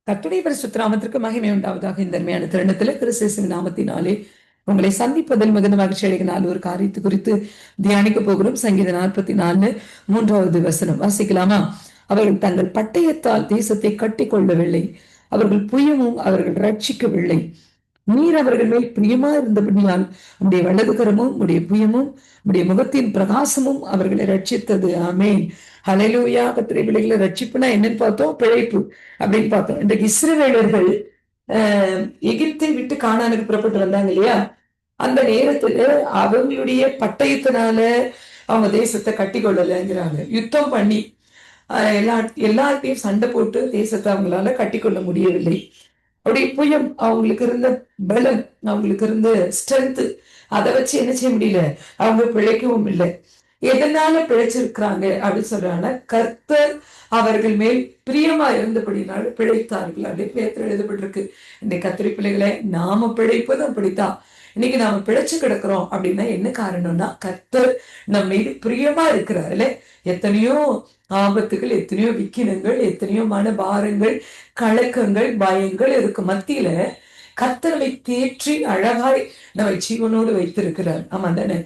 கர்த்தருடைய பரிசுத்த நாமத்திற்கு மகிமை உண்டாவதாக. இந்த அருமையான தருணத்துல கிறிஸ்துவின் நாமத்தினாலே உங்களை சந்திப்பதில் மிகுந்த மகிழ்ச்சி அடைகிற ஒரு காரியத்தை குறித்து தியானிக்க போகிறோம். சங்கீதம் 44 3வது வசனம் வாசிக்கலாமா? அவர்கள் தங்கள் பட்டயத்தால் தேசத்தை கட்டி கொள்ளவில்லை, அவர்கள் புயமும் அவர்கள் ரட்சிக்கவில்லை. நீர் அவர்கள் மேல் பிரியமா இருந்தபடியால் உடைய வலதுகரமும் உடைய புயமும் உடைய முகத்தின் பிரகாசமும் அவர்களை ரட்சித்தது. ஆமேன். ஹல்லேலூயா. கர்த்தருடைய பிள்ளைகளை ரட்சிப்புனா என்னன்னு பார்த்தோம், பிழைப்பு அப்படின்னு பார்த்தோம். இன்றைக்கு இஸ்ரவேலர்கள் எகிப்தை விட்டு கானானுக்கு புறப்பட்டு வந்தாங்க இல்லையா? அந்த நேரத்துல அவங்களுடைய பட்டயத்தினால அவங்க தேசத்தை கட்டி கொள்ளலைங்கிறாங்க. யுத்தம் பண்ணி எல்லார்ட்டையும் சண்டை போட்டு தேசத்தை அவங்களால கட்டி கொள்ள முடியவில்லை. அப்படி புயம், அவங்களுக்கு இருந்த பலம், அவங்களுக்கு இருந்த ஸ்ட்ரென்த், அதை வச்சு என்ன செய்ய முடியல, அவங்க பிழைக்கவும் இல்லை. எதனால பிழைச்சிருக்கிறாங்க அப்படின்னு சொல்றாங்க, கர்த்தர் அவர்கள் மேல் பிரியமா இருந்தபடினால பிழைத்தார்கள் அப்படின்னு பேத்துல எழுதப்பட்டிருக்கு. இந்த கத்திரி பிள்ளைகளை நாம பிழைப்பதும் அப்படித்தான். இன்னைக்கு நாம பிழைச்சு கிடக்கிறோம் அப்படின்னா என்ன காரணம்னா, கர்த்தர் நம்ம மீது பிரியமா இருக்கிறாருல. எத்தனையோ ஆபத்துகள், எத்தனையோ விக்கினங்கள், எத்தனையோ மனபாரங்கள், கலக்கங்கள், பயங்கள் இருக்கு மத்தியில கர்த்தரை தேற்றி அழகாய் நம்மை ஜீவனோடு வைத்திருக்கிறார். ஆமா தானே?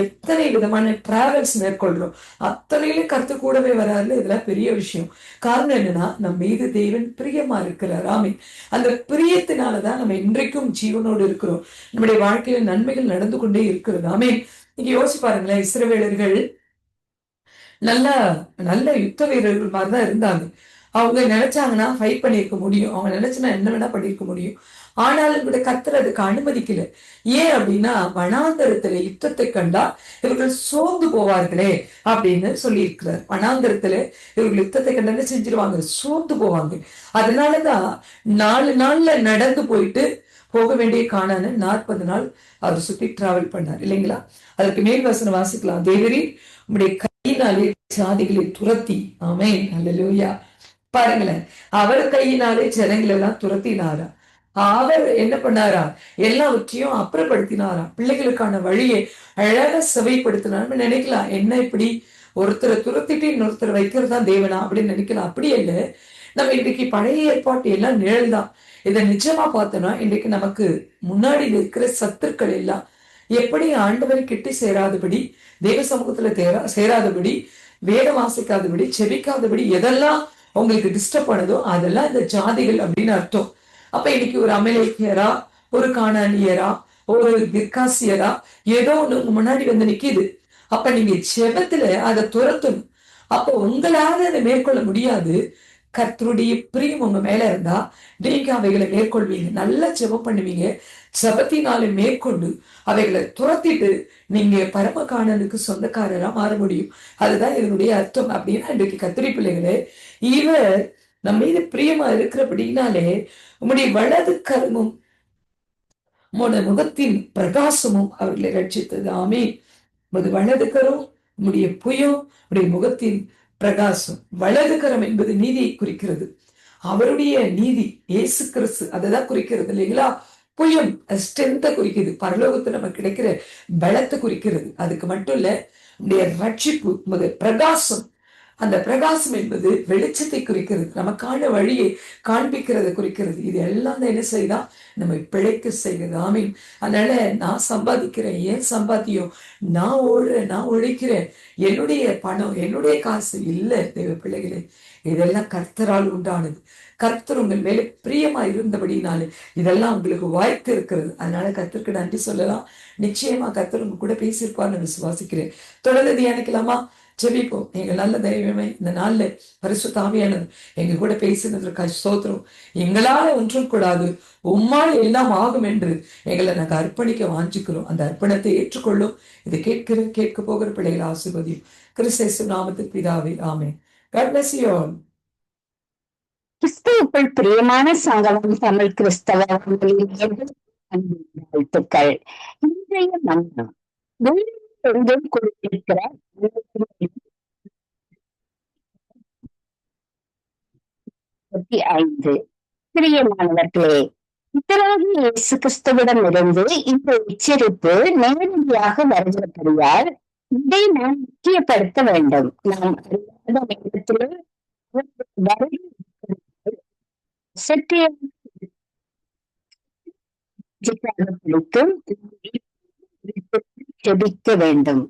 எத்தனை விதமான டிராவல்ஸ் மேற்கொள்றோம், அத்தனையிலும் கர்த்தர் கூடவே வராருல. இதெல்லாம் பெரிய விஷயம். காரணம் என்னன்னா, நம் மீது தேவன் பிரியமா இருக்கிறார். ஆமீன். அந்த பிரியத்தினாலதான் நம்ம இன்றைக்கும் ஜீவனோடு இருக்கிறோம். நம்முடைய வாழ்க்கையில நன்மைகள் நடந்து கொண்டே இருக்கிறது. ஆமீன். நீங்க யோசிச்சு பாருங்களேன், இஸ்ரவேலர்கள் நல்ல நல்ல யுத்த வீரர்கள் மாதிரிதான் இருந்தாங்க. அவங்க நினைச்சாங்கன்னா ஃபைட் பண்ணியிருக்க முடியும், அவங்க நினைச்சுன்னா என்ன வேணா பண்ணியிருக்க முடியும். ஆனாலும் கூட கர்த்தர் அதுக்கு அனுமதிக்கல. ஏன் அப்படின்னா, வனாந்தரத்துல யுத்தத்தை கண்டா இவர்கள் சோர்ந்து போவார்களே அப்படின்னு சொல்லி இருக்கிறார். வனாந்தரத்துல இவர்கள் யுத்தத்தை கண்டா என்ன செஞ்சிருவாங்க, சோர்ந்து போவாங்க. அதனாலதான் 4 நாள்ல நடந்து போயிட்டு போக வேண்டிய கானான 40 நாள் அவர் சுத்தி டிராவல் பண்ணார் இல்லைங்களா? அதற்கு மேல் வசனம் வாசிக்கலாம். தேவரீர் உம்முடைய கையினாலே சாதிகளை துரத்தி. ஆமென். அல்லேலூயா. பாருங்களேன், அவர் கையினாலே ஜனங்களை எல்லாம் துரத்தினாரா, அவர் என்ன பண்ணாரா, எல்லாவற்றையும் அப்புறப்படுத்தினாரா, பிள்ளைகளுக்கான வழியை அழகா செவைப்படுத்தினார். நினைக்கலாம், என்ன இப்படி ஒருத்தரை துரத்திட்டு இன்னொருத்தரை வைக்கிறதா தேவனா அப்படின்னு நினைக்கலாம். அப்படி இல்லை. நம்ம இன்றைக்கு பழைய ஏற்பாட்டு எல்லாம் நிழல் தான். இதை நிஜமா பார்த்தோம்னா, இன்றைக்கு நமக்கு முன்னாடி இருக்கிற சத்துருக்கள் எல்லாம் எப்படி ஆண்டவரை கிட்டி சேராதபடி, தேவ சமூகத்துல சேராதபடி, வேதம் வாசிக்காதபடி, செபிக்காதபடி, எதெல்லாம் உங்களுக்கு டிஸ்டர்ப் பண்ணதோ அதெல்லாம் இந்த ஜாதிகள் அப்படின்னு அர்த்தம். அப்ப இன்னைக்கு ஒரு அமலேக்கியரா, ஒரு கானானியரா, ஒரு கிர்காசியரா ஏதோ ஒண்ணு உங்க முன்னாடி வந்து நிக்குது. அப்ப நீங்க ஜெபத்துல அதை துரத்தணும். அப்ப உங்களால அதை மேற்கொள்ள முடியாது. கர்த்தருடைய பிரியம் உங்க மேல இருந்தா நீங்க அவைகளை மேற்கொள்வீங்க. நல்லா ஜெபம் பண்ணுவீங்க. ஜெபத்தினாலே மேற்கொண்டு அவைகளை துரத்திட்டு நீங்க பரமகாணனுக்கு சொந்தக்காரரா மாற முடியும். அதுதான் இதனுடைய அர்த்தம். அப்படின்னா இன்றைக்கு கத்திரி பிள்ளைகளே, இவர் நம்ம மீது பிரியமா இருக்கிறபடினாலே உம்முடைய வலது கரமும் முகத்தின் பிரகாசமும் அவர்களை ரட்சித்தது. ஆமென். உமது வலது கரம், உம்முடைய புயம், உடைய முகத்தின் பிரகாசம். வலது கரம் என்பது நீதியை குறிக்கிறது. அவருடைய நீதி இயேசு கிறிஸ்து அதைதான் குறிக்கிறது இல்லைங்களா? புயம் ஸ்ட்ரென்த்தை குறிக்கிறது, பரலோகத்துல நமக்கு கிடைக்கிற பலத்தை குறிக்கிறது. அதுக்கு மட்டும் இல்ல, உடைய ரட்சிப்பு, உமது பிரகாசம், அந்த பிரகாசம் என்பது வெளிச்சத்தை குறிக்கிறது, நமக்கான வழியை காண்பிக்கிறத குறிக்கிறது. இது எல்லாம் தான் என்ன செய்தா, நம்ம பிழைக்க செய்கிறது. ஆமீன். அதனால நான் சம்பாதிக்கிறேன், ஏன் சம்பாத்தியம், நான் ஓடுறேன், நான் உழைக்கிறேன், என்னுடைய பணம், என்னுடைய காசு இல்லை தேவ பிள்ளைகளே. இதெல்லாம் கர்த்தரால் உண்டானது. கர்த்தர் உங்கள் மேலே பிரியமா இருந்தபடினாலே இதெல்லாம் உங்களுக்கு வாய்த்து இருக்கிறது. அதனால கர்த்தருக்கு நன்றி சொல்லலாம். நிச்சயமா கர்த்தர் உங்க கூட பேசியிருப்பார்னு விசுவாசிக்கிறேன். தொடர்ந்து தியானிக்கலாமா? ஜெபிப்போம். எங்க நல்ல தெய்வமே, இந்த நாள்ல பரிசுத்த ஆவியானவர் எங்க கூட பேசினதற்காக ஸ்தோத்திரம். எங்களால ஒன்றும் கூடாது, உம்மால் எல்லாம் ஆகும் என்று எங்களை நாங்கள் அர்ப்பணிக்க வாஞ்சிக்கிறோம். அந்த அர்ப்பணத்தை ஏற்றுக்கொள்ளும். இதை கேட்க போகிற பிள்ளைகளை ஆசீர்வதியும். கிறிஸ்து நாமத்தில் பிதாவே, ஆமென். God bless you all. கிறிஸ்துவுக்குள் பிரியமான சங்கமம் தமிழ் கிறிஸ்தவ வாழ்த்துக்கள். இன்றைய மன்னம் எங்கும் குறிப்பிருக்கிற 5. பிரியமானவர்களே, பிதராகி இயேசு கிறிஸ்துவிடம் இருந்து இந்த எச்சரிப்பு நேரடியாக வருகிறபடியால் இதை நாம் முக்கியப்படுத்த வேண்டும். நாம் அறியாத நேரத்திலே சற்றே பிடித்தும் ஜெபிக்க வேண்டும்.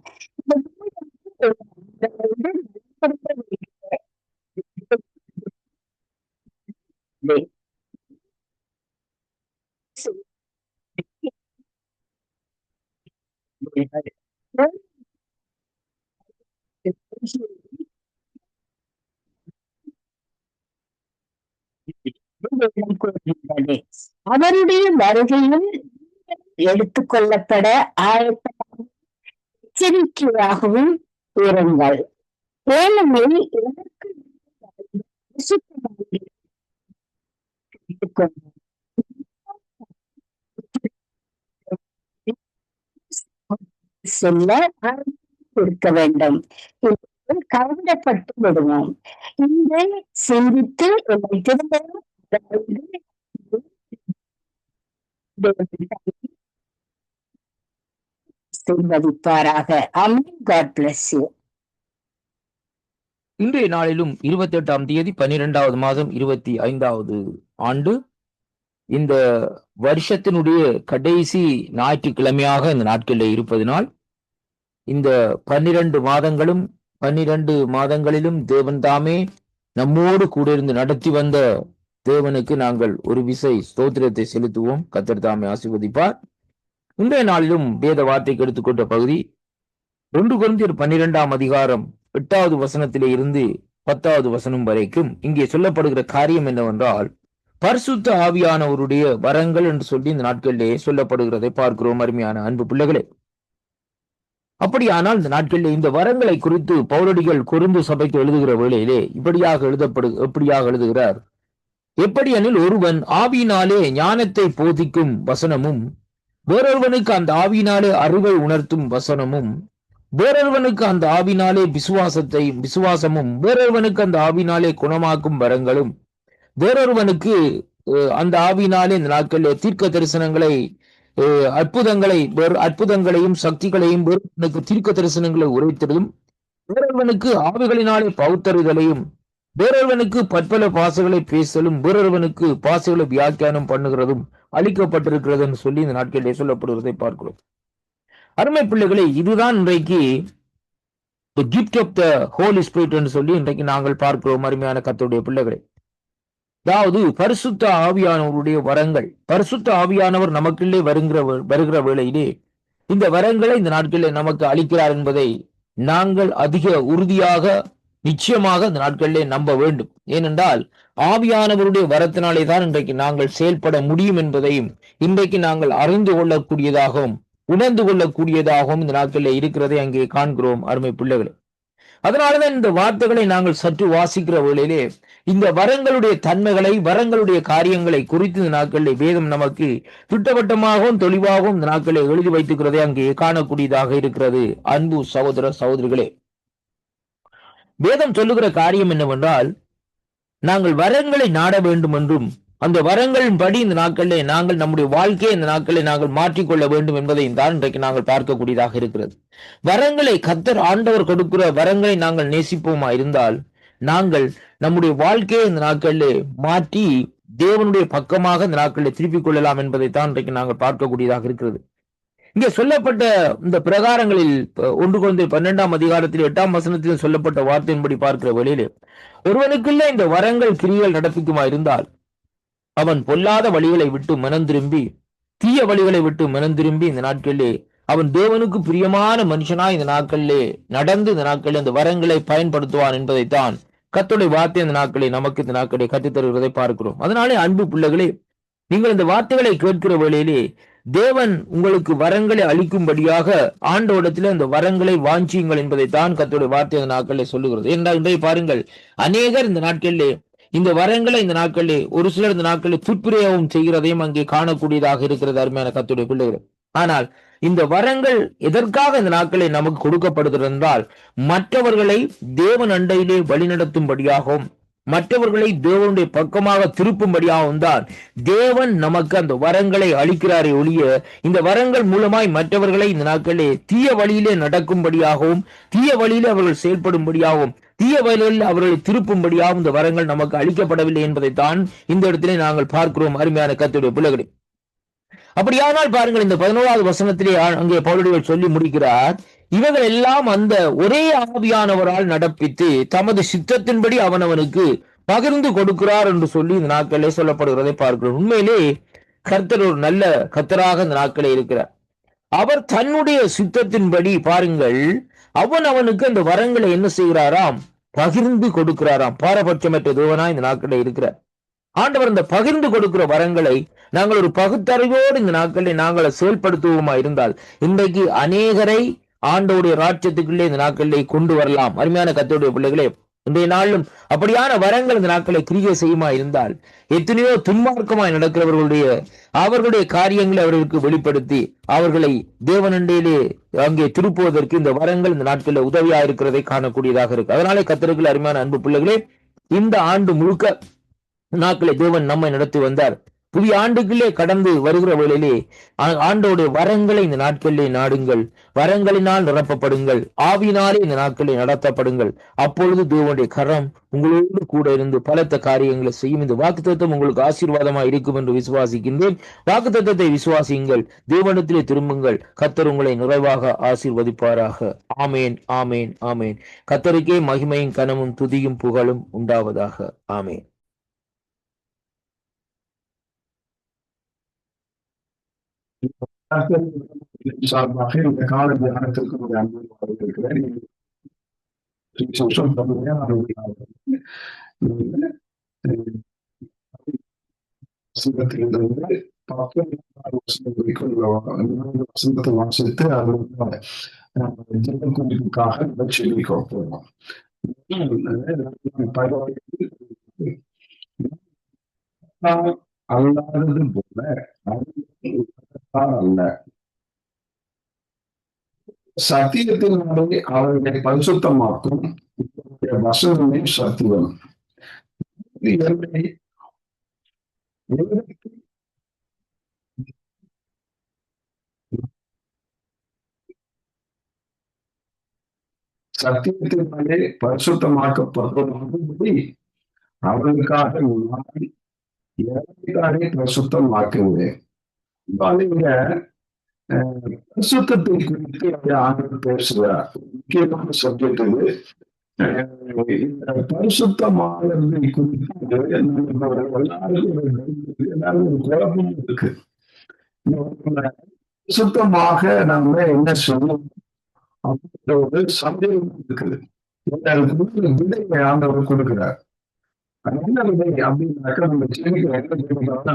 அவருடைய வருகையில் எடுத்துக் கொள்ளப்பட ஆயத்தமாக எச்சரிக்கையாகவும் இருங்கள். ஏனெனில் எனக்கு செல்ல இருக்க வேண்டும். கவலைப்பட்டு விடுவோம். இதை சிந்தித்து என்னை திரும்பவும் ஆசீர்வதிப்பாராக. ஆமென். God bless you. இன்றைய நாளிலும் 28ஆம் தேதி 12வது மாதம் 25வது ஆண்டு, இந்த வருஷத்தினுடைய கடைசி ஞாயிற்றுக்கிழமையாக இந்த நாட்களில் இருப்பதனால் இந்த 12 மாதங்களிலும் தேவன் தாமே நம்மோடு கூட இருந்து நடத்தி வந்த தேவனுக்கு நாங்கள் ஒரு விசை ஸ்தோத்திரத்தை செலுத்துவோம். கர்த்தர் தாமே ஆசீர்வதிப்பார். இன்றைய நாளிலும் வேத வார்த்தைக்கு எடுத்துக்கொண்ட பகுதி 1 கொரிந்தியர் 12ஆம் அதிகாரம் 8வது வசனத்திலே இருந்து 10வது வசனம் வரைக்கும். இங்கே சொல்லப்படுகிற காரியம் என்னவென்றால், பரிசுத்த ஆவியானவருடைய வரங்கள் என்று சொல்லி இந்த நாட்களிலே சொல்லப்படுகிறதை பார்க்கிறோம். அருமையான அன்பு பிள்ளைகளே, அப்படியானால் இந்த நாட்களிலே இந்த வரங்களை குறித்து பவுலடிகள் கொரிந்து சபைக்கு எழுதுகிற வேளையிலே எப்படியாக எழுதுகிறார்? எப்படி எனில், ஒருவன் ஆவியினாலே ஞானத்தை போதிக்கும் வசனமும், வேறொருவனுக்கு அந்த ஆவியினாலே அறிவை உணர்த்தும் வசனமும், வேறொருவனுக்கு அந்த ஆவினாலே விசுவாசமும், வேறொருவனுக்கு அந்த ஆவினாலே குணமாக்கும் வரங்களும், வேறொருவனுக்கு அந்த ஆவினாலே இந்த நாட்களிலே தீர்க்க தரிசனங்களை அற்புதங்களையும் சக்திகளையும், வேறொருவனுக்கு தீர்க்க தரிசனங்களை உரைத்திடுதும், வேறொருவனுக்கு ஆவிகளினாலே பௌத்தறிதலையும், வேறொருவனுக்கு பற்பல பாசைகளை பேசலும், வேறொருவனுக்கு பாசைகளை வியாக்கியானம் பண்ணுகிறதும் அளிக்கப்பட்டிருக்கிறதுன்னு சொல்லி இந்த நாட்களிலே சொல்லப்படுவதை பார்க்கிறோம். அருமை பிள்ளைகளே, இதுதான் இன்றைக்கு gift of the Holy Spirit என்று சொல்லி இன்றைக்கு நாங்கள் பார்க்கிறோம். அருமையான கர்த்தருடைய பிள்ளைகளே, அதாவது பரிசுத்த ஆவியானவருடைய வரங்கள். பரிசுத்த ஆவியானவர் நமக்குள்ளே வருகிற வேளையிலே இந்த வரங்களை இந்த நாட்களிலே நமக்கு அளிக்கிறார் என்பதை நாங்கள் அதிக உறுதியாக நிச்சயமாக இந்த நாட்களிலே நம்ப வேண்டும். ஏனென்றால் ஆவியானவருடைய வரத்தினாலே தான் இன்றைக்கு நாங்கள் செயல்பட முடியும் என்பதையும் இன்றைக்கு நாங்கள் அறிந்து கொள்ளக்கூடியதாகவும் உணர்ந்து கொள்ளக்கூடியதாகவும் இந்த நாட்களிலே இருக்கிறதை அங்கே காண்கிறோம். அருமை பிள்ளைகளே, அதனாலதான் இந்த வார்த்தைகளை நாங்கள் சற்று வாசிக்கிற வேளையிலே இந்த வரங்களுடைய தன்மைகளை, வரங்களுடைய காரியங்களை குறித்து இந்த நாட்களிலே வேதம் நமக்கு திட்டவட்டமாகவும் தெளிவாகவும் இந்த நாட்களிலே எழுதி வைத்துக்கிறதை அங்கே காணக்கூடியதாக இருக்கிறது. அன்பு சகோதர சகோதரிகளே, வேதம் சொல்லுகிற காரியம் என்னவென்றால், நாங்கள் வரங்களை நாட வேண்டும் என்றும் அந்த வரங்களின் படி இந்த நாட்களிலே நாங்கள் நம்முடைய வாழ்க்கையை இந்த நாட்களில் நாங்கள் மாற்றிக்கொள்ள வேண்டும் என்பதையும் தான் இன்றைக்கு நாங்கள் பார்க்கக்கூடியதாக இருக்கிறது. வரங்களை கர்த்தர் ஆண்டவர் கொடுக்கிற வரங்களை நாங்கள் நேசிப்போமா இருந்தால் நாங்கள் நம்முடைய வாழ்க்கையை இந்த நாட்களிலே மாற்றி தேவனுடைய பக்கமாக இந்த நாட்களில் திருப்பிக் கொள்ளலாம் என்பதைத்தான் இன்றைக்கு நாங்கள் பார்க்கக்கூடியதாக இருக்கிறது. இங்கே சொல்லப்பட்ட இந்த பிரகாரங்களில் 1 கொரிந்தியர் 12ஆம் அதிகாரத்தில் 8ஆம் வசனத்தில் சொல்லப்பட்ட வார்த்தையின்படி பார்க்கிற வேளையிலே, ஒருவனுக்குள்ள இந்த வரங்கள் கிரியைகள் நடப்பிக்குமா இருந்தால் அவன் பொல்லாத வழிகளை விட்டு மனம் திரும்பி, தீய வழிகளை விட்டு மனம் திரும்பி இந்த நாட்களிலே அவன் தேவனுக்கு பிரியமான மனுஷனாய் இந்த நாட்களிலே நடந்து இந்த நாட்களில் இந்த வரங்களை பயன்படுத்துவான் என்பதைத்தான் கர்த்தருடைய வார்த்தை இந்த நாட்களை நமக்கு இந்த நாட்களை கற்றுத்தருவதை பார்க்கிறோம். அதனாலே அன்பு பிள்ளைகளே, நீங்கள் இந்த வார்த்தைகளை கேட்கிற வேளையிலே தேவன் உங்களுக்கு வரங்களை அளிக்கும்படியாக ஆண்டோடத்தில் அந்த வரங்களை வாஞ்சியுங்கள் என்பதைத்தான் கர்த்தருடைய வார்த்தை இந்த நாட்களிலே சொல்லுகிறது. என்றால் இன்றைய பாருங்கள், அநேகர் இந்த நாட்களிலே இந்த வரங்களை இந்த நாட்களிலே ஒரு சிலர் இந்த நாட்களில் துட்பிரயோகம் செய்கிறதையும் அங்கே காணக்கூடியதாக இருக்கிறது. அருமையான கர்த்தருடைய பிள்ளைகள், ஆனால் இந்த வரங்கள் எதற்காக இந்த நாட்களில் நமக்கு கொடுக்கப்படுகிறது என்றால், மற்றவர்களை தேவன் அண்டையிலே வழிநடத்தும்படியாகவும் மற்றவர்களை தேவனுடைய பக்கமாக திருப்பும்படியாகவும் தான் தேவன் நமக்கு அந்த வரங்களை அளிக்கிறாரே ஒழிய, இந்த வரங்கள் மூலமாய் மற்றவர்களை இந்த நாட்களிலே தீய வழியிலே நடக்கும்படியாகவும் தீய வழியிலே அவர்கள் செயல்படும்படியாகவும் தீய வழிகளில் அவர்களை திருப்பும்படியாகவும் இந்த வரங்கள் நமக்கு அளிக்கப்படவில்லை என்பதைத்தான் இந்த இடத்திலே நாங்கள் பார்க்கிறோம். அருமையான கர்த்தருடைய பிள்ளைகளே, அப்படியானால் பாருங்கள், இந்த 11வது வசனத்திலே அங்கே பவுலடிகள் சொல்லி முடிக்கிறார், இவர்கள் எல்லாம் அந்த ஒரே ஆவியானவரால் நடப்பித்து தமது சித்தத்தின்படி அவனவனுக்கு பகிர்ந்து கொடுக்கிறார் என்று சொல்லி இந்த நாட்களிலே சொல்லப்படுகிறதை பார்க்கிறோம். உண்மையிலே கர்த்தர் ஒரு நல்ல கர்த்தராக இந்த நாட்களே இருக்கிறார். அவர் தன்னுடைய சித்தத்தின்படி பாருங்கள், அவனுக்கு அந்த வரங்களை என்ன செய்கிறாராம்? பகிர்ந்து கொடுக்கிறாராம். பாரபட்சமற்ற தேவனா இந்த நாட்களே இருக்கிறார். ஆண்டவர் இந்த பகிர்ந்து கொடுக்கிற வரங்களை நாங்கள் ஒரு பகுத்தறிவோடு இந்த நாட்களில் நாங்கள் செயல்படுத்துவோமா இருந்தால் இன்றைக்கு அநேகரை ஆண்டவருடைய ராஜ்யத்துக்குள்ளே இந்த நாட்களிலே கொண்டு வரலாம். அருமையான கர்த்தருடைய பிள்ளைகளே, இன்றைய நாளும் அப்படியான வரங்கள் இந்த நாட்களை கிரியை செய்யுமா இருந்தால் எத்தனையோ துன்மார்க்கமாய் அவர்களுடைய காரியங்களை அவர்களுக்கு வெளிப்படுத்தி அவர்களை தேவனண்டையிலே அங்கே திருப்புவதற்கு இந்த வரங்கள் இந்த நாட்களில் உதவியா இருக்கிறதை காணக்கூடியதாக இருக்கு. அதனாலே கர்த்தருக்குள் அருமையான அன்பு பிள்ளைகளே, இந்த ஆண்டு முழுக்க நாட்களை தேவன் நம்மை நடத்தி வந்தார். புதிய ஆண்டுகளே கடந்து வருகிற வேளையிலே ஆண்டோடைய வரங்களை இந்த நாட்களிலே நாடுங்கள், வரங்களினால் நிரப்பப்படுங்கள், ஆவியினாலே இந்த நாட்களில் நடத்தப்படுங்கள். அப்பொழுது தேவனுடைய கரம் உங்களோடு கூட இருந்து பலத்த காரியங்களை செய்யும். இந்த வாக்குத்தத்தம் உங்களுக்கு ஆசீர்வாதமாக இருக்கும் என்று விசுவாசிக்கின்றேன். வாக்குத்தத்தத்தை விசுவாசியுங்கள், தேவனிடத்திலே திரும்புங்கள், கர்த்தர் உங்களை நிறைவாக ஆசீர்வதிப்பாராக. ஆமேன், ஆமேன், ஆமேன். கர்த்தருக்கே மகிமையும் கனமும் துதியும் புகழும் உண்டாவதாக. ஆமேன். சார்பாக இந்த கால தியானத்திற்கு ஒரு அன்பு இருக்கிறேன். வசனத்தை வாசித்து அதற்காக சொல்லி கொடுப்போம். அல்லாதது போல அல்ல, சத்தியத்தினாலே அவர்களை பரிசுத்தமாக்கும் வசனமே சத்தியம். சத்தியத்தினாலே பரிசுத்தமாக்கப்பட்டபடி அவர்களுக்காக நான் எனக்காக பரிசுத்தமாக்குவேன். இங்க பரிசுத்தத்தை குறித்து ஆண்டவர் பேசுகிறார். முக்கியமான சப்ஜெக்ட் இது. இந்த பரிசுத்தமானதை குறித்து எல்லாரும் ஒரு குழப்பம் இருக்கு. பரிசுத்தமாக நாம என்ன சொல்லணும் அப்படின்ற ஒரு சந்தேகம் இருக்குது. விதையை ஆண்டவர் கொடுக்கிறார். என்ன விதை அப்படின்னாக்கா நம்ம செடிகளை என்ன சொல்றோம்னா,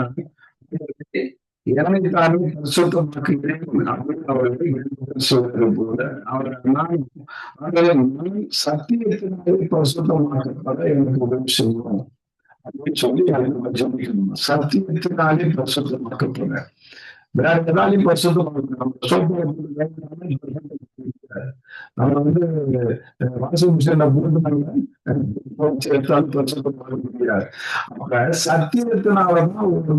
எனக்காக பரிசுத்தமாக்குகிறேன் அவர்களை சொல்வது போல நான் சத்தியத்தினாலே பரிசுத்தமாக்கப்பட எனக்கு உதவி செய்வோம் அப்படின்னு சொல்லி நம்ம ஜெபிக்கணும். சத்தியத்தினாலே பரிசுத்தமாக்கப்பட வேற எதாலையும் பரிசுத்தமாக்க நம்ம வாஷிங் மிஷின்ல போட்டு சேர்த்தாலும் பரிசுத்தமாக முடியாது. அப்ப சத்தியத்தினாலதான் ஒரு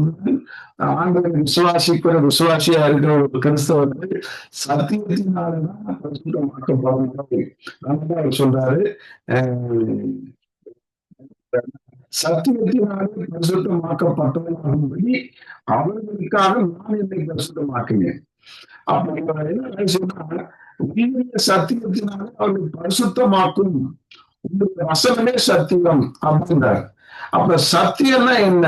ஆண்டவரை விசுவாசியா இருக்கிற ஒரு கிறிஸ்தவர்கள் சத்தியத்தினாலதான் பரிசுத்தமாக்கப்படுவாங்க. நம்மதான் அவர் சொல்றாரு, சத்தியத்தினாலே பரிசுத்தமாக்கப்பட்டவர்களும்படி அவர்களுக்காக நான் என்னை பரிசுத்தமாக்கினேன். அப்ப என்ன சொன்னா, சத்தியத்தினாலே அவர்கள் பரிசுத்தமாக்கும் உங்களுடைய வசனமே சத்தியம் அப்படின்றார். அப்ப சத்தியம்னா என்ன?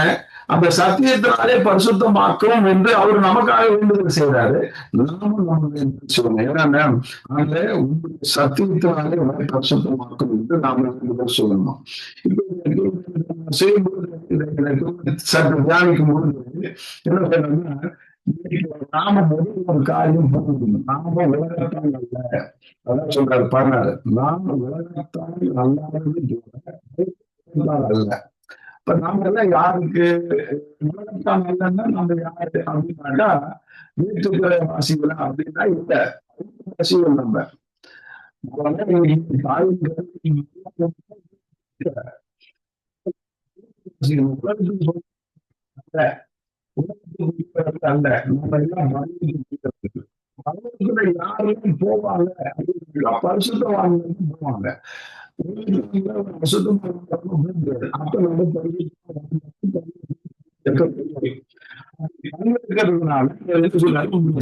அந்த சத்தியத்தினாலே பரிசுத்தமாக்கும் என்று அவர் நமக்காக வேண்டுதல் செய்யறாரு. நாமும் நம்ம சொல்லணும். ஏன்னா அந்த உங்களுடைய சத்தியத்தினாலே உங்களை பரிசுத்தமாக்கும் என்று நாம வேண்டுதல் சொல்லணும். இப்ப செய்யும்போது சற்று தியானிக்கும் போது என்ன செய்யணும்னா, நாம முதல் ஒரு காரியம் புரிஞ்சுக்கணும். நாம உலகத்தான் அல்ல, அதான் சொல்றாரு பாருங்க, நாம உலகத்தான் அல்லாதது அல்ல. இப்ப நாம எல்லாம் யாருக்கு உலகத்தான் அல்லன்னா நம்ம யாரு அப்படின்னாக்கா வீட்டுக்குள்ள வாசிகளா அப்படின்னா இல்ல, வாசிகள் நம்ம அல்ல, நம்ம எல்லாம் யாரும் போவாங்க, பரிசுத்தவான்கள் போவாங்க.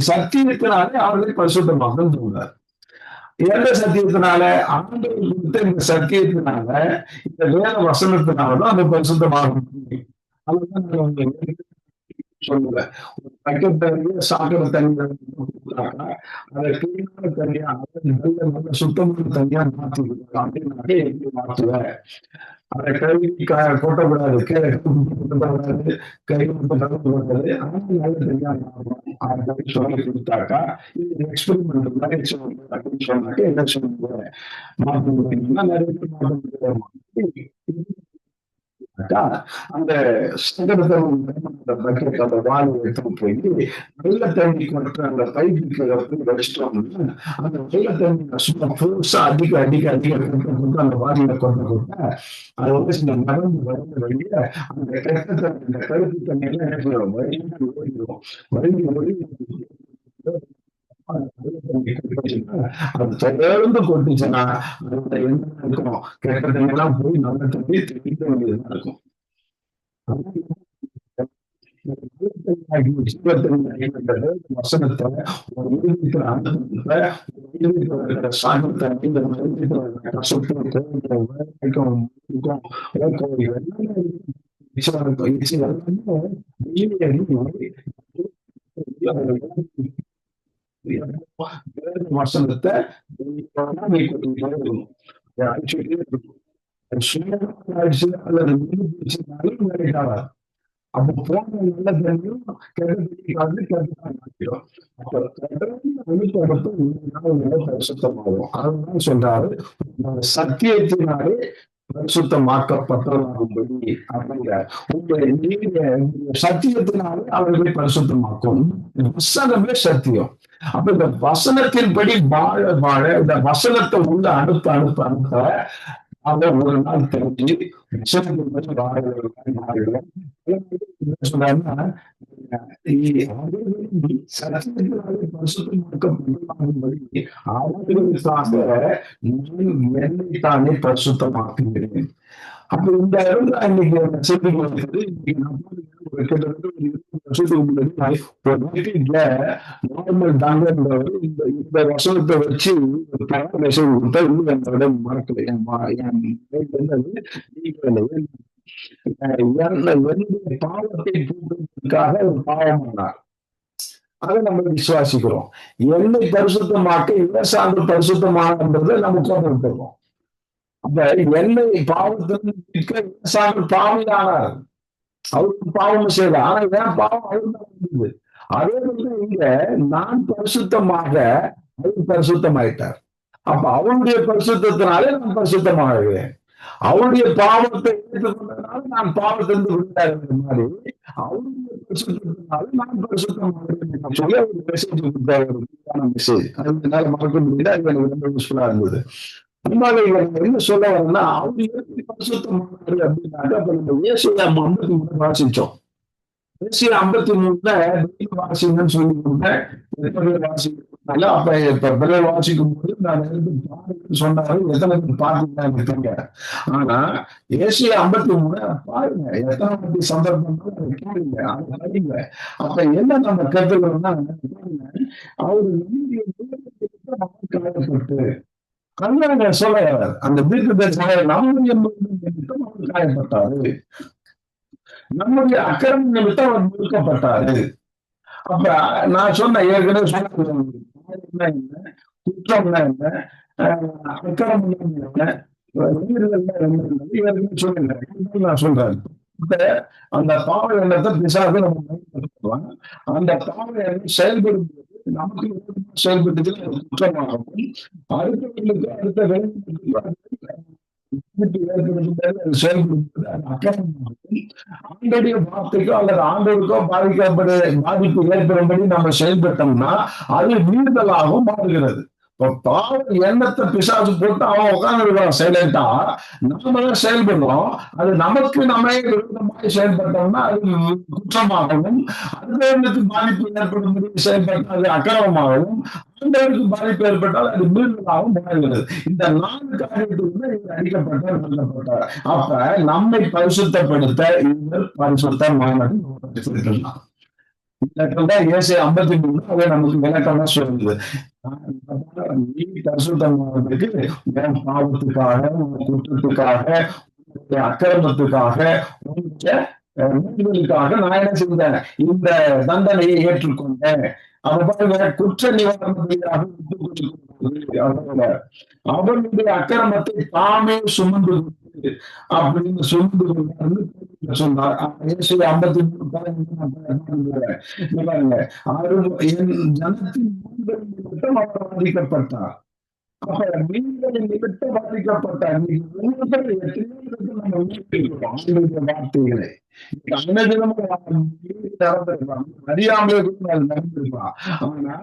சத்தியத்தினாலே அவர்களை பரிசுத்தமாக சொல்றார். எந்த சத்தியத்தினால? ஆண்டவர் கொடுத்த இந்த சத்தியத்தினால, இந்த வேத வசனத்தினாலதான் அந்த பரிசுத்தமாக முடியும். அதுதான் சொல்லுவேன். ஒரு பக்கெட் தண்ணிய சாக்கடை தண்ணி அதை கிளீனான தண்ணியா, நல்ல நல்ல சுத்தமான தண்ணியா மாத்திக்கலாம் அப்படின்னாலே எப்படி மாற்றுவேன்? அதை கழுவி கொட்டக்கூடாது, கொட்டக்கூடாது, கை மட்டும் கலக்கக்கூடாது, ஆனால் நல்ல தனியா மாறணும் அப்படின்னு சொல்லி கொடுத்தாக்கா, இது எக்ஸ்பெரிமெண்ட் மாதிரி அப்படின்னு சொன்னாக்க என்ன சொல்லுவாங்க? மாற்ற முடியும்னா நிறைய பேர் மாற்ற முடியாது. அந்த சங்கடத்தை பக்கெட் அந்த வாழை எடுத்து போய் வெள்ள தண்ணி கொட்ட அந்த பைப்புக்கு வச்சிட்டோம்னா அந்த வெள்ள தண்ணி சும்மா புதுசா அதிக அதிக அதிக கொட்ட அந்த வாரியில கொட்ட அது வந்து சில நடந்து வளர்ந்த வழிய அந்த கெட்ட தண்ணி அந்த கருப்பு தண்ணி எல்லாம் என்ன செய்யும்? வழிந்து ஓடிடும். வழிந்து ஓடி அது தொடர்ந்து கொட்டுச்சுன்னா அந்த என்ன இருக்கும்? கெட்ட தண்ணி எல்லாம் போய் நல்ல தண்ணி தெளிக்க வேண்டியதுதான் இருக்கும். வசனத்தை வசனத்தை அல்லது அப்ப போன நல்ல தண்ணியும் பரிசுத்தமாகும். அதுதான் சொல்றாரு, சத்தியத்தினாலே பரிசுத்தமாக்கப்பட்டவராகும்படி அப்படிங்கிறார். உங்க சத்தியத்தினாலே அவர்களை பரிசுத்தமாக்கும். வசனமே சத்தியம். அப்ப இந்த வசனத்தின்படி வாழ வாழ இந்த வசனத்தை உள்ள அனுப்ப அனுப்ப அனுப்ப அதை ஒரு நாள் தெரிஞ்சு என்னைத்தானே பரிசுத்தமாக்குகிறேன். அப்ப இந்த இடத்துல இன்னைக்கு செய்திகள் வீட்டுல நார்மல் டாக்டர் இந்த வசனத்தை வச்சு மெசேஜ் கொடுத்தா இன்னும் என்னோட மறக்கல. என்னுடைய பாவத்தை போக்குவதற்காக ஒரு பாவமானார். அதை நம்ம விசுவாசிக்கிறோம். என்னை பரிசுத்தமாக்க இவர் சார்ந்த பரிசுத்தமானதை நம்ம கொண்டு விட்டுருக்கோம். அப்ப என்னை பாவத்திற்கு சார்ந்த பாவியானார். அவருக்கு பாவம் செய்யல, ஆனா ஏன் பாவம் அவருதான் வந்தது. அதே மாதிரி இங்க நான் பரிசுத்தமாக அவர் பரிசுத்தமாயிட்டார். அப்ப அவருடைய பரிசுத்தத்தினாலே நான் பரிசுத்தமாகிறேன். அவருடைய பாவத்தை ஏற்றுக்கொண்டதுனால நான் பாவத்திலிருந்து விடுதலை மாதிரி அவருடைய பரிசுத்தத்தினால நான் பரிசுத்தமாகிறேன் சொல்லி அவர் மெசேஜ் கொடுத்த ஒரு மெசேஜ். அது என்னால மறக்க முடியல. அது எனக்கு ரொம்ப யூஸ்ஃபுல்லா இருந்தது. என்ன சொல்ல வரேன்னா, அவரு எப்படி பரிசுத்தமானாரு அப்படின்னாக்க, அப்ப நம்ம ஏசாயா 53 வாசிச்சோம். ஏசாயா 53 வாசிங்கன்னு சொல்லி கொடுத்தேன். வாசிக்கிறதுனால அப்ப இப்ப பிறகு வாசிக்கும் போது நான் பாருன்னு சொன்னாரு. எத்தனை பேர் பாருங்க எனக்கு தெரியாது. ஆனா ஏசாயா 53 பாருங்க, எத்தனை வாட்டி சந்தர்ப்பம் கேளுங்க, அதை படிங்க. அப்ப என்ன நம்ம கருத்துக்கணும்னா, அவரு காயப்பட்டு சொல்ல அந்த நம்முடைய நிமித்தம் அவர் காயப்பட்டாரு, நம்முடைய அக்கிரம நிமித்தம் அவர் முழுக்கப்பட்டாரு. அப்ப நான் சொன்ன ஏற்கனவே சொன்ன குற்றம்னா என்ன, அக்கிரமம் என்ன, நான் சொல்றேன். அந்த பாவ எண்ணத்தை பிசாசு நம்ம பயன்படுத்துவாங்க. அந்த பாவ எண்ணம் செயல்படும் போது நமக்கு செயல்பட்டு குற்றமாகவும் அடுத்தவர்களுக்கு அடுத்த ஆண்டோடைய வார்த்தைக்கோ அல்லது ஆண்டோருக்கோ பாதிப்பு ஏற்படும்படி நம்ம செயல்பட்டோம்னா அது மீறுதலாகவும் மாறுகிறது. இப்ப பாவ எண்ணத்தை பிசாசு போட்டு அவன் உட்கார்ந்து இருக்கிறான் சைலண்டா. நாம தான் செயல்படுறோம். அது நமக்கு நம்ம விரோதமாக செயல்பட்டோம்னா அது குற்றமாகவும், அடுத்தவர்களுக்கு பாதிப்பு ஏற்படும்படி செயல்பட்டால் அது அக்கிரமமாகவும், ஆண்டவருக்கு பாதிப்பு ஏற்பட்டால் அது மீறுதலாகவும் மாறுகிறது. இந்த 4 காரியத்துக்கு தான் இவர் அடிக்கப்பட்டார், நல்லப்பட்டார். அப்ப நம்மை பரிசுத்தப்படுத்த இவர் பரிசுத்தமானது இருக்கலாம். ஏசாயா 53 அதை நமக்கு விளக்கமா சொல்லுது. நீ பரிசுத்தமானதுக்கு உன் பாவத்துக்காக, உன் குற்றத்துக்காக, உன்னுடைய அக்கிரமத்துக்காக, உன்னுடைய மீறுதலுக்காக நான் என்ன செஞ்சேன்? இந்த தண்டனையை ஏற்றுக்கொண்டேன். அவருடைய குற்ற நிவாரணத்துக்காக விட்டுக் கொடுக்கிறது. அவனுடைய அக்கிரமத்தை தாமே சுமந்து கொண்டு அப்படின்னு சுமந்து கொண்டு சொன்னார். 53 என் ஜனத்தின் நிமித்தம் அவர் பாதிக்கப்பட்டார். அப்ப மீன்களின் நிமித்தம் பாதிக்கப்பட்டார். வார்த்தைகளை அறியாமலே நடந்திருக்கலாம். ஆனா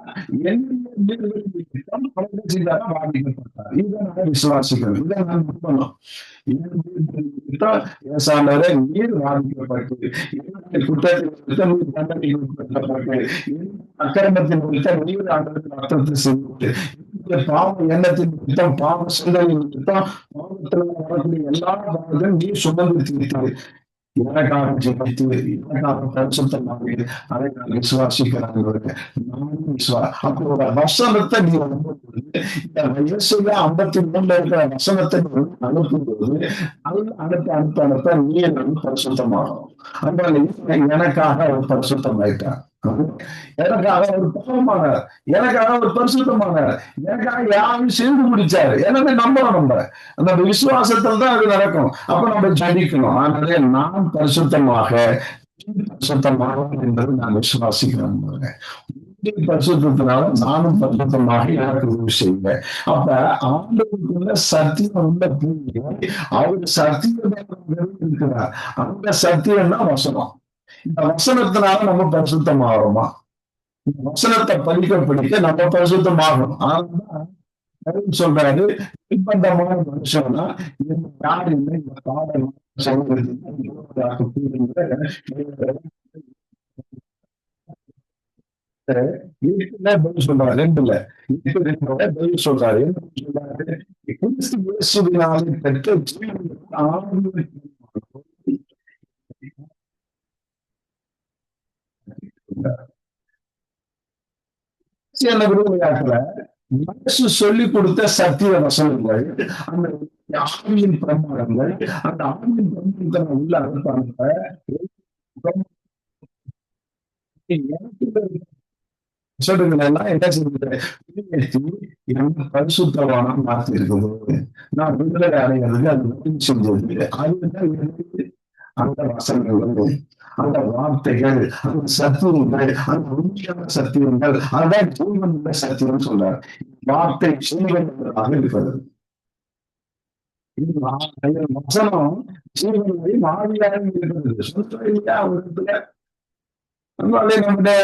பாதிக்கப்பட்டார். இதை நான் விசுவாசிக்கிறேன். இதை நான் நம்பணும். நீர் பாதிக்கப்பட்டு, குற்றத்தின் தண்டனை உட்படுத்தப்பட்டு, அக்கிரமத்தின் நீர் ஆண்டவருக்கு அர்த்தத்தை செய்து, பாவ எண்ணத்தின் நிமித்தம், பாவ சிந்தனை நிமித்தம், பாவத்தில் வரக்கூடிய எல்லா பாவத்தையும் நீ சுமந்து தீர்த்து எனக்காக ஜெபித்து எனக்காக பரிசுத்தமாக அதை நான் விசுவாசிக்கிறேன். நானும் அப்போட வசனத்தை நீ அனுப்பும்போது, இந்த வயசுல 53 இருக்கிற வசனத்தை நீ அனுப்பும்போது அனுப்ப நீ நான் பரிசுத்தமாகும். அதனால எனக்காக அவர் பரிசுத்தமாயிட்டார். எனக்காக ஒரு பாவமானார், எனக்காக ஒரு பரிசுத்தமானார், எனக்காக யாரும் செய்து முடிச்சாரு. எனவே நம்ம அந்த விசுவாசத்தில் தான் அது நடக்கும். அப்ப நம்ம ஜெபிக்கணும். அதனால நான் பரிசுத்தமாக என்பது நான் விசுவாசிக்கிறேன். பரிசுத்தினால நானும் பரிசுத்தமாக எனக்கு உதவி செய்வேன். அப்ப ஆண்டவருக்குள்ள சத்தியம் உள்ள பூமி அவர் சத்தியம் இருக்கிறார். அந்த சத்தியம் தான் வசனம். இந்த வசனத்தினால நம்ம பரிசுத்தமாகறோமா? இந்த வசனத்தை படிக்க நம்ம பரிசுத்தமாகணும். ஆனா சொல்றாரு, நிர்பந்தமான மனுஷன்னா யார் இல்லை இந்த பாடல் பதில் சொல்றாரு. 2 பதில் சொல்றாரு. என்ன சொல்றாரு? கிறிஸ்து இயேசுவினாலே பெற்ற விடுதலையாக்கல மனசு சொல்லிக் கொடுத்த சத்திய வசனங்கள், அந்த ஆவியின் பிரமாணங்கள், அந்த ஆவியின் பிரமாணத்தை உள்ள அனுப்பாங்க எல்லாம் என்ன செஞ்சது? பரிசுத்தவானா மாற்றி இருக்குது. நான் விடுதலை அடைகிறதுக்கு அது உதவி செஞ்சது. அதுதான் அந்த வசனங்கள், அந்த வார்த்தைகள், அந்த சத்தியங்கள், அந்த உண்மையான சத்தியங்கள், அதான் ஜீவனுள்ள சத்தியம் சொல்றார். வார்த்தை ஜீவனாக இருக்கிறது. வசனம் ஜீவனை ஆவியாக இருக்கிறது. சொல்லியா ஒரு இடத்துல நம்மளே நம்முடைய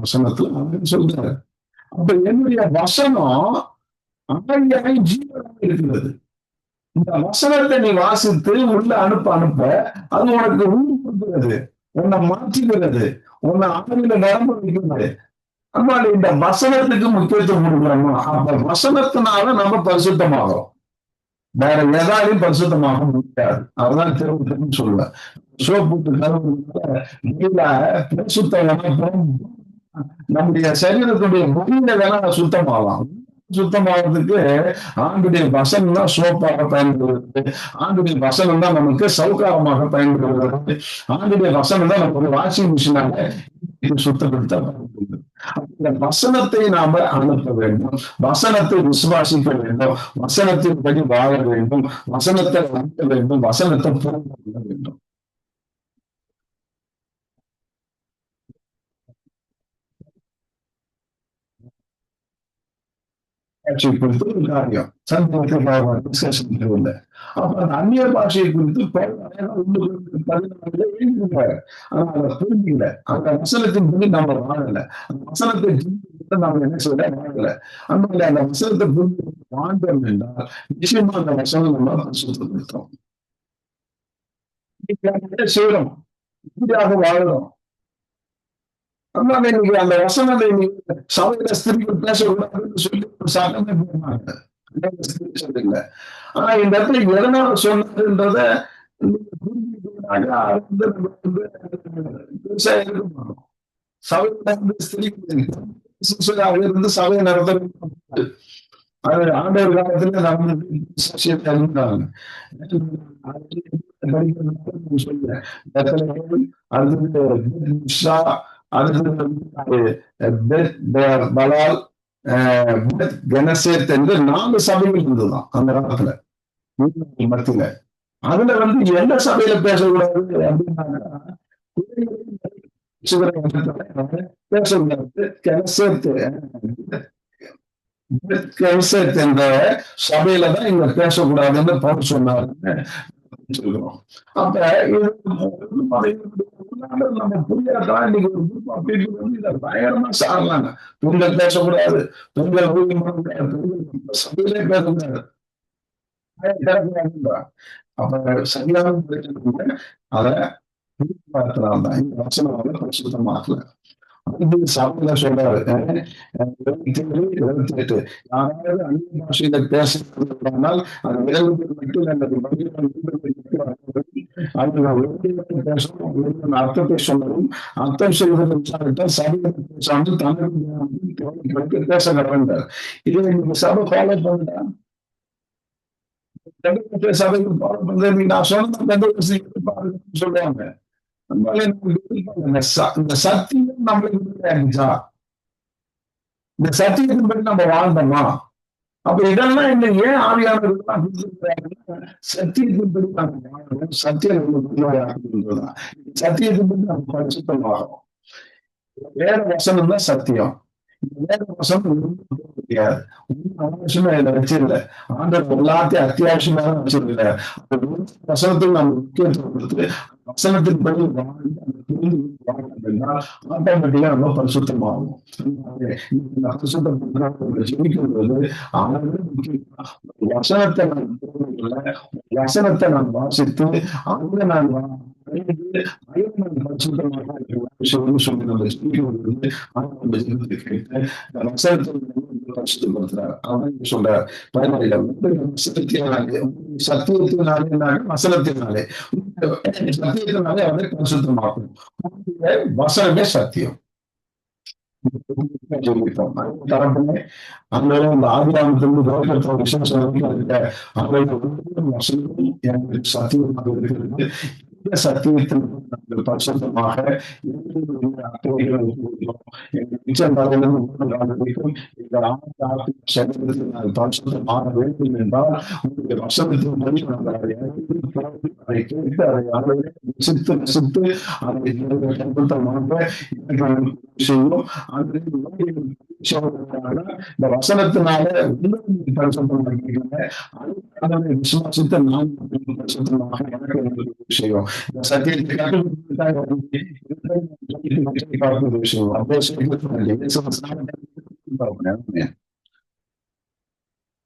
வசனத்துல சொல்றாரு. அப்ப என்னுடைய வசனம் ஆவியாய் ஜீவனாக இருக்கிறது. இந்த வசனத்தை நீ வாசித்து உள்ள அனுப்ப அது உனக்கு உண்டு கொடுக்கிறது, உன்னை மாற்றுகிறது, உன்னை ஆவியில நிரம்ப வைக்கிறது. அதனால இந்த வசனத்துக்கு முக்கியத்துவம் கொடுக்குறோமா? அப்ப வசனத்தினால நம்ம பரிசுத்தமாகும். வேற எதாலையும் பரிசுத்தமாக முடியாது. அதுதான் திரும்ப சொல்ல சோப்புட்டு பரிசுத்தம் நம்முடைய சரீரத்துடைய முடிந்த வேலை சுத்தமாகலாம். சுத்தமாகிறதுக்கு ஆண்டுடைய வசனம் தான் சோப்பாக பயன்படுகிறது. ஆண்டுடைய வசனம் தான் நமக்கு சௌகாரமாக பயன்படுகிறது. ஆண்டுடைய வசனம் தான் நமக்கு வாஷிங் மிஷினாக சுத்தப்படுத்த பயன்படுகிறது. அந்த வசனத்தை நாம அனுப்ப வேண்டும், வசனத்தை விசுவாசிக்க வேண்டும், வசனத்தின்படி வாழ வேண்டும், வசனத்தை அனுப்ப வேண்டும், வசனத்தை புரிந்து கொள்ள வேண்டும். பாஷை குறித்து ஒரு காரியம் சந்தேகத்துக்காக டிஸ்கஷன் இருந்த அப்ப அந்த அந்நிய பாஷையை குறித்து 14 எழுதியிருக்காரு. ஆனா அதை புரிஞ்சுக்கல. அந்த வசனத்தின் படி நம்ம வாழல. அந்த வசனத்தை நம்ம என்ன சொல்ல வாழல. அதனால அந்த வசனத்தை புரிஞ்சு வாழ்ந்தோம் என்றால் நிச்சயமா அந்த வசனம் நம்ம பரிசுத்தப்படுத்தும். செய்யறோம், இப்படியாக வாழறோம். அதனால இன்னைக்கு அந்த வசனத்தை நீங்க சபையில ஸ்திரீகள் பேசக்கூடாதுன்னு சொல்லி ஒரு சட்டமே போடுறாங்க. இல்லை. ஆனா இந்த இடத்துல எதனால சொன்னதுன்றத நீங்க புரிஞ்சுக்கிட்டீங்கன்னாக்கா அது வந்து நம்ம வந்து பெருசா இருக்க மாட்டோம். சபையில வந்து ஸ்திரீகள் இருந்து சபையை நடத்துறது அது ஆண்டவர் காலத்துல இருந்தாங்க. சொல்றேன் பலால் கனசேத் என்று 4 சபைகள் இருந்ததுதான் அந்த காலத்துல மத்தியில. அதுல வந்து எந்த சபையில பேசக்கூடாது அப்படின்னாக்கா பேசக்கூடாது. கனசேத் என்ற சபையில தான் இங்க பேசக்கூடாதுன்னு பவுல் சொன்னாருன்னு சொல்றோம். அப்ப நம்ம புரியாதான் இன்னைக்கு ஒரு குரூப் ஆஃப் பீப்புள் வந்து இதை பயங்கரமா சாரலாங்க. பெண்கள் பேசக்கூடாது, பெண்கள் ஊழியம் பண்ணக்கூடாது, பெண்கள் சபையிலே பேசக்கூடாது. அப்ப சரியான அதை தான் இந்த வசனம் பரிசுத்தமாக்கல. சபையில சொல்றாரு 27 யாராவது அந்நிய பாஷையில பேசுறதுனால் அது விரைவில் மட்டும் பேசணும். அர்த்தத்தை சொல்லவும் அர்த்தம் சொல்வதற்கு சபையில பேசாமல் தமிழ் பேச கடவுண்டார். இதை நீங்க சபை ஃபாலோ பண்ணா சபைக்கு ஃபாலோ பண்றது நான் சொன்ன சொல்லுவாங்க. இந்த சத்தியம் நம்மளுக்கு இருந்துச்சா, இந்த சத்தியத்தின்படி நம்ம வாழ்ந்தோமா? அப்ப இதெல்லாம் இந்த ஏன் ஆவியானவர்கள் சத்தியத்தின்படி நம்ம வாழணும். சத்தியம் சத்தியத்தின்படி நம்ம பரிசுத்தம் வாழணும். வேற வசனம் தான் சத்தியம். வேற வசனம் முடியாது. அவசியமா இதை வச்சிருந்த ஆண்டவர் எல்லாத்தையும் அத்தியாவசியமா வச்சிருந்த வசனத்துக்கு நம்ம முக்கியத்துவம் கொடுத்து வசனத்தின் படி ஆட்டோமேட்டிக்கா நம்ம பரிசுத்தமாகும். பரிசுத்தம் ஜெயிக்கிறது வசனத்தை நான் வாசித்து அவங்க நான் சொல்றார் சத்தியத்தினாலே வசனத்தினாலே சத்தியத்தினாலே அவரை பரிசுத்தமாக்கும். வசனமே சத்தியம். தரப்புமே அந்த ஆதிராமத்திலிருந்து விசேஷம் சத்தியமாக இருக்கிறது. இந்த சத்தியத்தில் பரிசுத்தமாக பரிசுத்தமாக வேண்டும் என்றால் உங்களுடைய வசனத்தின் படி அதை கேட்டு அதை ரசித்து ரசித்து அதை செய்யும். இந்த வசனத்தினால விசுவாசத்தை நான் விஷயம் இந்த சத்தியத்தை பார்க்கிற விஷயம்